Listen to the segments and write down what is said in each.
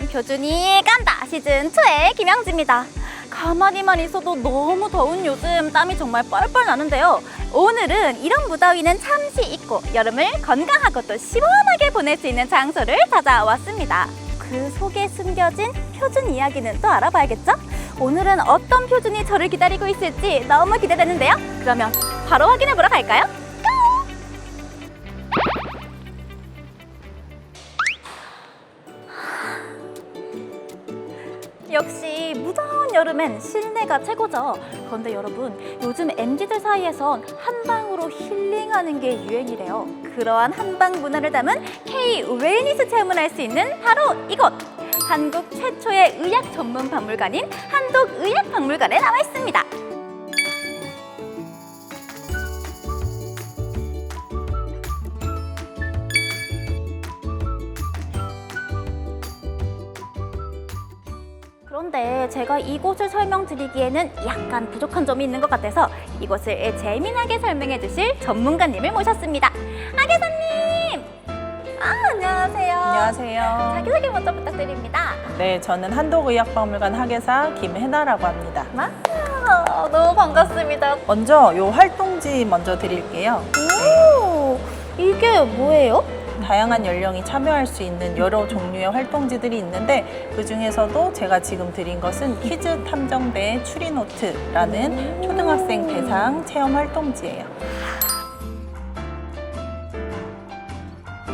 여러분, 표준이 간다 시즌2의 김영지입니다. 가만히만 있어도 너무 더운 요즘 땀이 정말 뻘뻘 나는데요. 오늘은 이런 무더위는 잠시 잊고 여름을 건강하고 또 시원하게 보낼 수 있는 장소를 찾아왔습니다. 그 속에 숨겨진 표준 이야기는 또 알아봐야겠죠? 오늘은 어떤 표준이 저를 기다리고 있을지 너무 기대되는데요. 그러면 바로 확인해 보러 갈까요? 역시 무더운 여름엔 실내가 최고죠. 그런데 여러분, 요즘 MZ들 사이에선 한방으로 힐링하는 게 유행이래요. 그러한 한방 문화를 담은 K 웰니스 체험을 할 수 있는 바로 이곳! 한국 최초의 의학 전문 박물관인 한독의학박물관에 나와 있습니다. 그런데 제가 이곳을 설명드리기에는 약간 부족한 점이 있는 것 같아서 이곳을 재미나게 설명해 주실 전문가님을 모셨습니다. 하계사님! 안녕하세요. 안녕하세요. 자기소개 먼저 부탁드립니다. 네, 저는 한독의학박물관 학예사 김혜나라고 합니다. 맞아요. 너무 반갑습니다. 먼저 요 활동지 먼저 드릴게요. 오, 이게 뭐예요? 다양한 연령이 참여할 수 있는 여러 종류의 활동지들이 있는데 그 중에서도 제가 지금 드린 것은 퀴즈 탐정대 추리노트라는 초등학생 대상 체험 활동지예요.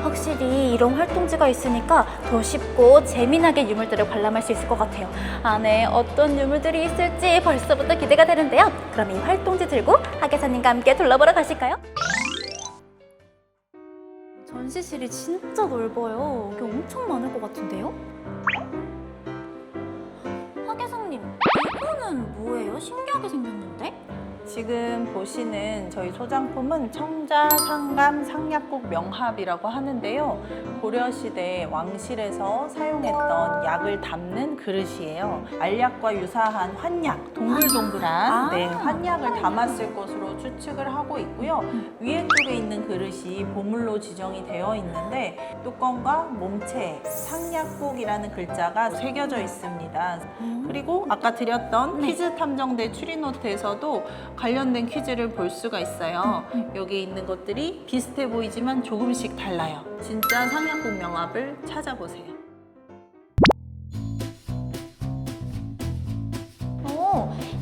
확실히 이런 활동지가 있으니까 더 쉽고 재미나게 유물들을 관람할 수 있을 것 같아요. 안에 어떤 유물들이 있을지 벌써부터 기대가 되는데요. 그럼 이 활동지 들고 하계사님과 함께 둘러보러 가실까요? 전시실이 진짜 넓어요. 여기 엄청 많을 것 같은데요? 하계사님, 이거는 뭐예요? 신기하게 생겼는데? 지금 보시는 저희 소장품은 청자, 상감, 상약국 명합이라고 하는데요. 고려시대 왕실에서 사용했던 약을 담는 그릇이에요. 알약과 유사한 환약, 동글동글한 환약을 담았을 것으로 추측을 하고 있고요. 위에 쪽에 있는 그릇이 보물로 지정이 되어 있는데 뚜껑과 몸체에 상약국이라는 글자가 새겨져 있습니다. 그리고 아까 드렸던 퀴즈 탐정대 추리노트에서도 관련된 퀴즈를 볼 수가 있어요. 여기 있는 것들이 비슷해 보이지만 조금씩 달라요. 진짜 상약국 명합을 찾아보세요.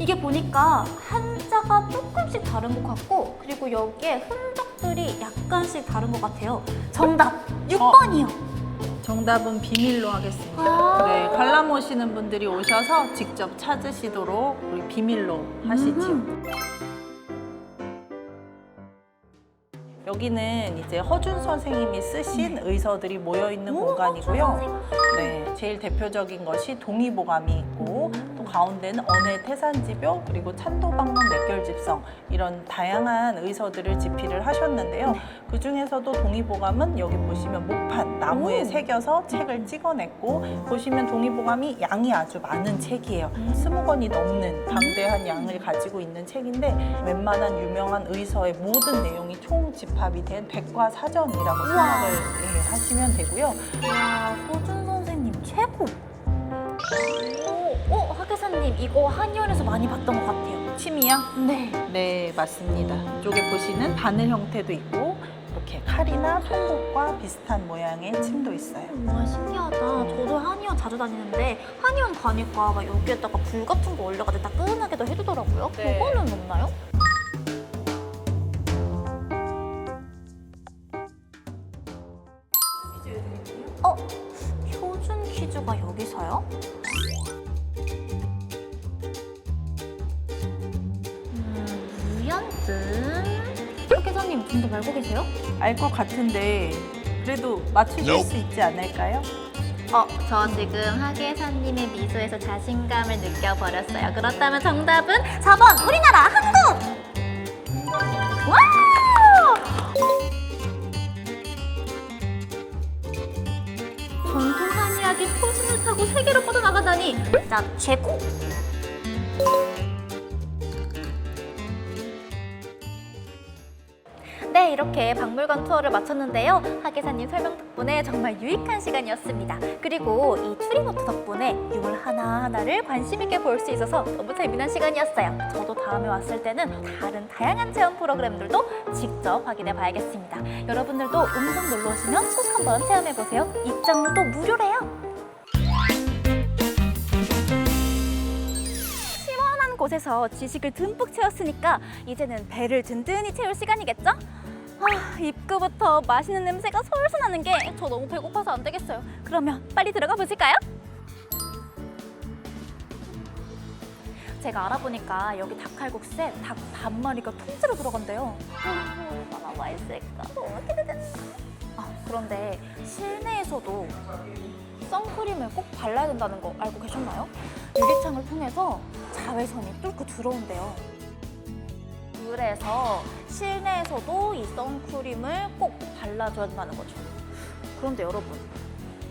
이게 보니까 한자가 조금씩 다른 것 같고 그리고 여기에 흔적들이 약간씩 다른 것 같아요. 정답! 6번이요. 정답은 비밀로 하겠습니다. 네, 관람 오시는 분들이 오셔서 직접 찾으시도록 우리 비밀로 하시죠. 여기는 이제 허준 선생님이 쓰신 의서들이 모여 있는 공간이고요. 네, 제일 대표적인 것이 동의보감이 있고 또 가운데는 언해 태산지표 그리고 찬도방문 맥결집성 이런 다양한 의서들을 집필을 하셨는데요. 그 중에서도 동의보감은 여기 보시면 목판 나무에 새겨서 책을 찍어냈고 보시면 동의보감이 양이 아주 많은 책이에요. 20권이 넘는 방대한 양을 가지고 있는 책인데 웬만한 유명한 의서의 모든 내용이 총집합이 된 백과사전이라고 생각을 하시면 되고요. 와, 허준 선생님 최고! 하계사님, 이거 한의원에서 많이 봤던 것 같아요. 침이요? 네. 네, 맞습니다. 이쪽에 보시는 바늘 형태도 있고 이렇게 칼이나 송곳과 비슷한 모양의 침도 있어요. 와, 신기하다. 저도 한의원 자주 다니는데 한의원 가니까 막 여기에다가 불 같은 거 올려가지고 따끈하게도 해주더라고요. 네. 그거는 없나요? 표준 퀴즈가 여기서요? 무연증? 하계사님, 좀 더 알고 계세요? 알 것 같은데 그래도 맞추실 수 있지 않을까요? 저 지금 하계사님의 미소에서 자신감을 느껴버렸어요. 그렇다면 정답은 4번 우리나라 한국! 와우! 전통 한의학이 표준을 타고 세계로 뻗어나가다니 진짜 최고! 네, 이렇게 박물관 투어를 마쳤는데요. 하계사님 설명 덕분에 정말 유익한 시간이었습니다. 그리고 이 추리노트 덕분에 유물 하나하나를 관심 있게 볼 수 있어서 너무 재미난 시간이었어요. 저도 다음에 왔을 때는 다른 다양한 체험 프로그램들도 직접 확인해 봐야겠습니다. 여러분들도 음성 놀러 오시면 꼭 한번 체험해 보세요. 입장료도 무료래요. 시원한 곳에서 지식을 듬뿍 채웠으니까 이제는 배를 든든히 채울 시간이겠죠? 입구부터 맛있는 냄새가 솔솔 나는 게 저 너무 배고파서 안 되겠어요. 그러면 빨리 들어가 보실까요? 제가 알아보니까 여기 닭칼국수에 닭 반마리가 통째로 들어간대요. 얼마나 맛있을까? 너무 기대된다. 그런데 실내에서도 선크림을 꼭 발라야 된다는 거 알고 계셨나요? 유리창을 통해서 자외선이 뚫고 들어온대요. 그래서 실내에서도 이 선크림을 꼭 발라줘야 된다는 거죠. 그런데 여러분,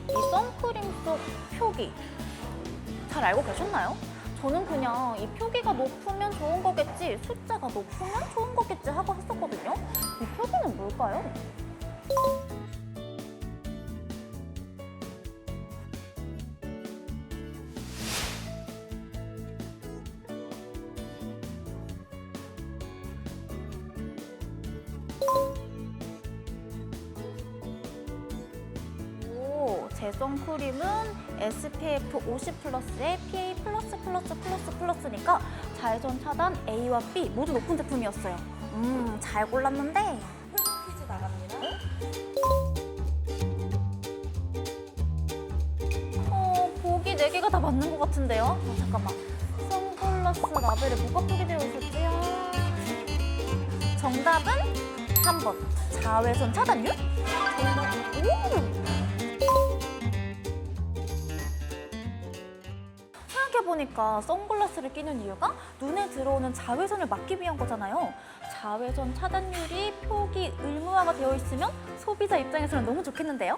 이 선크림 속 표기 잘 알고 계셨나요? 저는 그냥 이 표기가 높으면 좋은 거겠지, 숫자가 높으면 좋은 거겠지 하고 했었거든요. 이 표기는 뭘까요? 제 선크림은 SPF 50 플러스에 PA 플러스 플러스 플러스 플러스니까 자외선 차단 A와 B 모두 높은 제품이었어요. 잘 골랐는데. 퀴즈 나갑니다. 보기 4개가 다 맞는 것 같은데요? 잠깐만. 선글라스 라벨에 뭐가 표기되어 있었지요? 정답은 3번. 자외선 차단율? 오! 생각해보니까 선글라스를 끼는 이유가 눈에 들어오는 자외선을 막기 위한 거잖아요. 자외선 차단율이 표기 의무화가 되어 있으면 소비자 입장에서는 너무 좋겠는데요?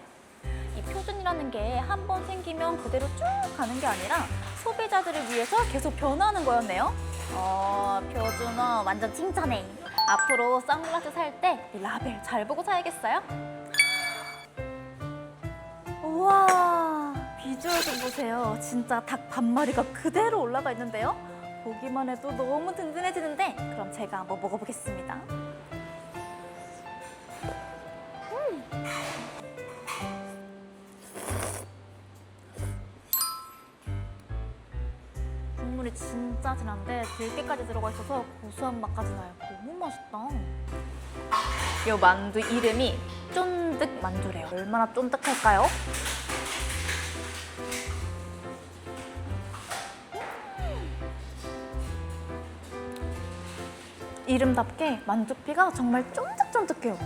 이 표준이라는 게 한 번 생기면 그대로 쭉 가는 게 아니라 소비자들을 위해서 계속 변화하는 거였네요. 표준어 완전 칭찬해. 앞으로 선글라스 살 때 이 라벨 잘 보고 사야겠어요? 우와, 비주얼 좀 보세요. 진짜 닭 반마리가 그대로 올라가 있는데요. 보기만 해도 너무 든든해지는데 그럼 제가 한번 먹어보겠습니다. 국물이 진짜 진한데 들깨까지 들어가 있어서 고소한 맛까지 나요. 너무 맛있다. 이 만두 이름이 쫀득 만두래요. 얼마나 쫀득할까요? 이름답게 만두피가 정말 쫀득쫀득해요.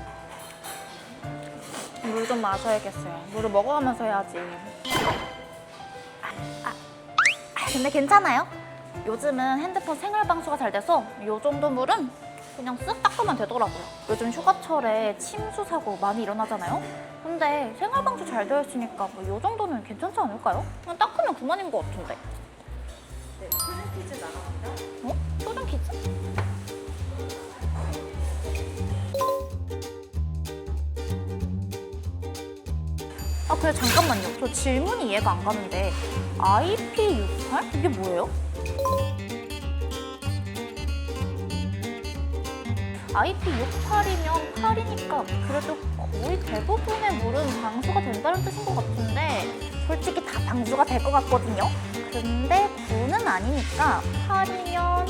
물 좀 마셔야겠어요. 물을 먹어가면서 해야지. 근데 괜찮아요. 요즘은 핸드폰 생활방수가 잘 돼서 이 정도 물은 그냥 쓱 닦으면 되더라고요. 요즘 휴가철에 침수 사고 많이 일어나잖아요. 근데 생활방수 잘 되어 있으니까 뭐 이 정도는 괜찮지 않을까요? 그냥 닦으면 그만인 것 같은데. 네, 표준 퀴즈 나갑니다. 표준 퀴즈? 그래 잠깐만요. 저 질문이 이해가 안 가는데 IP68? 이게 뭐예요? IP68이면 8이니까 그래도 거의 대부분의 물은 방수가 된다는 뜻인 것 같은데 솔직히 다 방수가 될 것 같거든요. 근데 9는 아니니까 8이면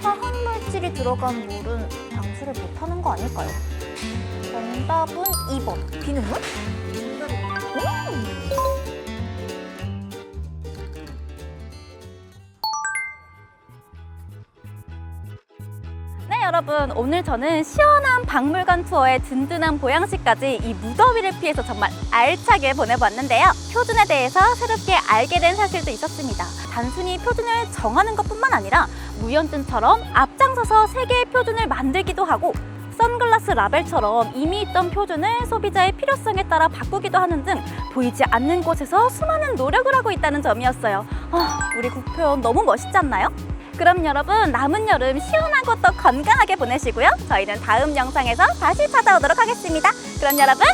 화학물질이 들어간 물은 방수를 못하는 거 아닐까요? 정답은 2번. 비눗물? 네 여러분, 오늘 저는 시원한 박물관 투어에 든든한 보양식까지 이 무더위를 피해서 정말 알차게 보내봤는데요. 표준에 대해서 새롭게 알게 된 사실도 있었습니다. 단순히 표준을 정하는 것뿐만 아니라 무연증처럼 앞장서서 세계의 표준을 만들기도 하고 선글라스 라벨처럼 이미 있던 표준을 소비자의 필요성에 따라 바꾸기도 하는 등 보이지 않는 곳에서 수많은 노력을 하고 있다는 점이었어요. 우리 국표현 너무 멋있지 않나요? 그럼 여러분 남은 여름 시원하고 또 건강하게 보내시고요. 저희는 다음 영상에서 다시 찾아오도록 하겠습니다. 그럼 여러분